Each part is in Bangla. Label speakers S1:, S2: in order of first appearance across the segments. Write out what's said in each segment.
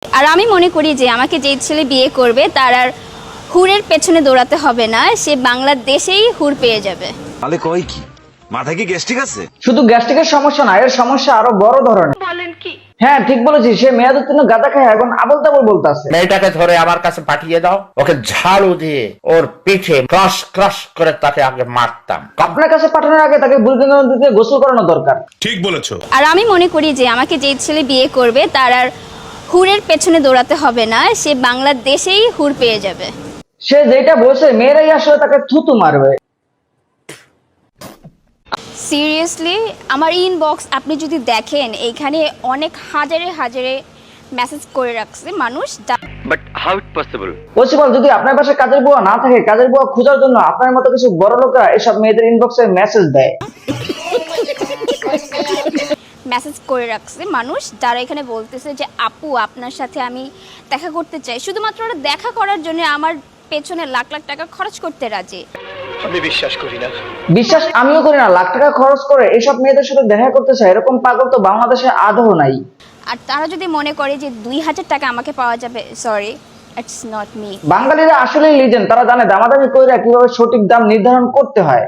S1: আর আমি মনে করি যে আমাকে যে ছেলে বিয়ে করবে তার আর হুরের পেছনে দৌড়াতে হবে না, সে বাংলাদেশেই হুর পেয়ে যাবে।
S2: তাহলে কয় কি মাথায় কি গ্যাস্ট্রিক আছে?
S3: শুধু গ্যাস্ট্রিকের সমস্যা না, এর সমস্যা আরো বড় ধরনের। বলেন কি? হ্যাঁ ঠিক বলেছি, সে মেয়াদ উত্তীর্ণ গাঁদা খায় এখন আবল তাবল বলতেছে।
S4: মেয়েটাকে ধরে আমার কাছে পাঠিয়ে দাও, ওকে ঝাড়ু দিয়ে ওর পিঠে ক্রাশ ক্রাশ করে তাকে আগে মারতাম।
S3: আপনার কাছে পাঠানোর আগে তাকে বুলগঙ্গা নদীতে গোসল করানো দরকার।
S2: ঠিক বলেছো।
S1: আর আমি মনে করি যে আমাকে যে ছেলে বিয়ে করবে তার আর হুরের পেছনে দৌড়াতে হবে না, সে বাংলাদেশেই হুর পেয়ে যাবে।
S3: সে যেটা বলছে মেয়েরাই আসলে তাকে থুতু মারবে।
S1: সিরিয়াসলি আমার ইনবক্স আপনি যদি দেখেন, এইখানে অনেক হাজারে হাজারে মেসেজ করে রাখছে মানুষ।
S5: But how it possible?
S3: Possible যদি আপনার পাশে কাজের বুয়া না থাকে, কাজের বুয়া খোঁজার জন্য আপনার মতো কিছু বড় লোকরা এসব মেয়েদের ইনবক্সে মেসেজ দেয়।
S1: মেসেজ করে রাখছে মানুষ যারা এখানে বলতেছে যে আপু আপনার সাথে আমি দেখা করতে চাই, শুধুমাত্র ওরা দেখা করার জন্য আমার পেছনে লাখ লাখ টাকা খরচ করতে রাজি।
S5: আমি বিশ্বাস করি না।
S3: বিশ্বাস আমিও করি না, লাখ টাকা খরচ করে এসব মেয়েদের সাথে দেখা করতে চায় এরকম পাগল তো বাংলাদেশে আদৌ নাই।
S1: আর তারা যদি মনে করে যে 2000 টাকা আমাকে পাওয়া যাবে, সরি, ইটস নট মি।
S3: বাঙালিরা আসলেই লিজেন্ড, তারা জানে দামাদামি কইরা কিভাবে সঠিক দাম নির্ধারণ করতে হয়।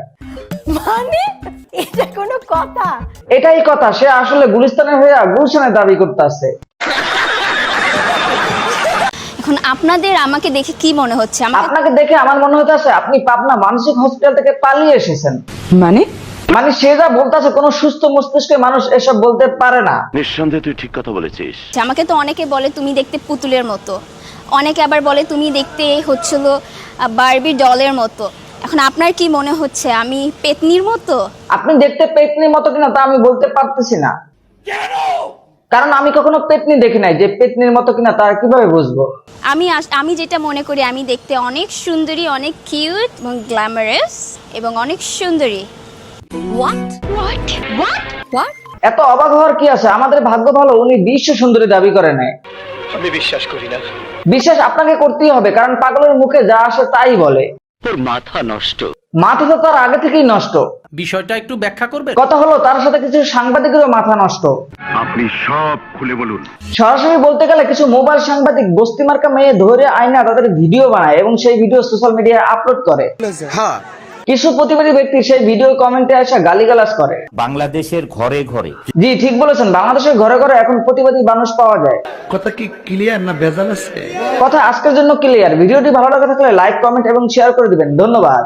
S6: মানে এটা কোনো কথা?
S3: এটাই কথা, সে আসলে গুলিস্তানের হয়ে গুলশানের দাবি করতেছে।
S1: এখন আপনাদের আমাকে দেখে কি মনে হচ্ছে?
S3: আপনাকে দেখে আমার মনে হচ্ছে আপনি পাবনা মানসিক হসপিটাল থেকে পালিয়ে এসেছেন।
S6: মানে
S3: মানে সে যা বলতেছে কোনো সুস্থ মস্তিষ্কের মানুষ এসব বলতে পারে না।
S5: নিঃসন্দেহে তুই ঠিক কথা বলেছিস।
S1: আমাকে তো অনেকে বলে তুমি দেখতে পুতুলের মতো, অনেকে আবার বলে তুমি দেখতে হচ্ছিল বারবি ডলের মতো। এখন আপনার কি মনে হচ্ছে আমি পেতনির মতো?
S3: আপনি দেখতে পেতনির মতো কিনা তা আমি বলতে পারতেছি না, কারণ আমি কখনো পেতনি দেখি নাই। যে পেতনির মতো কিনা তা কিভাবে বুঝবো?
S1: আমি যেটা মনে করি আমি দেখতে অনেক সুন্দরী, অনেক কিউট এবং গ্ল্যামারাস এবং অনেক সুন্দরী।
S3: এত অবাক হওয়ার কি আছে? আমাদের ভাগ্য ভালো, উনি বিশ্ব সুন্দরী দাবি করে নেয়।
S5: আমি বিশ্বাস করি না।
S3: বিশ্বাস আপনাকে করতেই হবে, কারণ পাগলের মুখে যা আসে তাই বলে।
S5: তোর মাথা নষ্ট।
S3: মাথা তো তার আগে থেকেই নষ্ট।
S7: বিষয়টা একটু ব্যাখ্যা করবে?
S3: কথা হলো তার সাথে কিছু সাংবাদিকেরও মাথা নষ্ট।
S5: আপনি সব খুলে বলুন।
S3: সরাসরি বলতে গেলে কিছু মোবাইল সাংবাদিক বস্তি মার্কা মেয়ে ধরে আয়না তাদের ভিডিও বানায় এবং সেই ভিডিও সোশ্যাল মিডিয়ায় আপলোড করে। কিছু প্রতিবাদী ব্যক্তি সেই ভিডিও কমেন্টে এসে গালিগালাজ করে।
S4: বাংলাদেশের ঘরে ঘরে।
S3: জি ঠিক বলেছেন, বাংলাদেশের ঘরে ঘরে এখন প্রতিবাদী মানুষ পাওয়া যায়।
S7: কথা কি ক্লিয়ার না ভেজাল আছে?
S3: কথা আজকের জন্য ক্লিয়ার। ভিডিওটি ভালো লাগে থাকলে লাইক, কমেন্ট এবং শেয়ার করে দিবেন। ধন্যবাদ।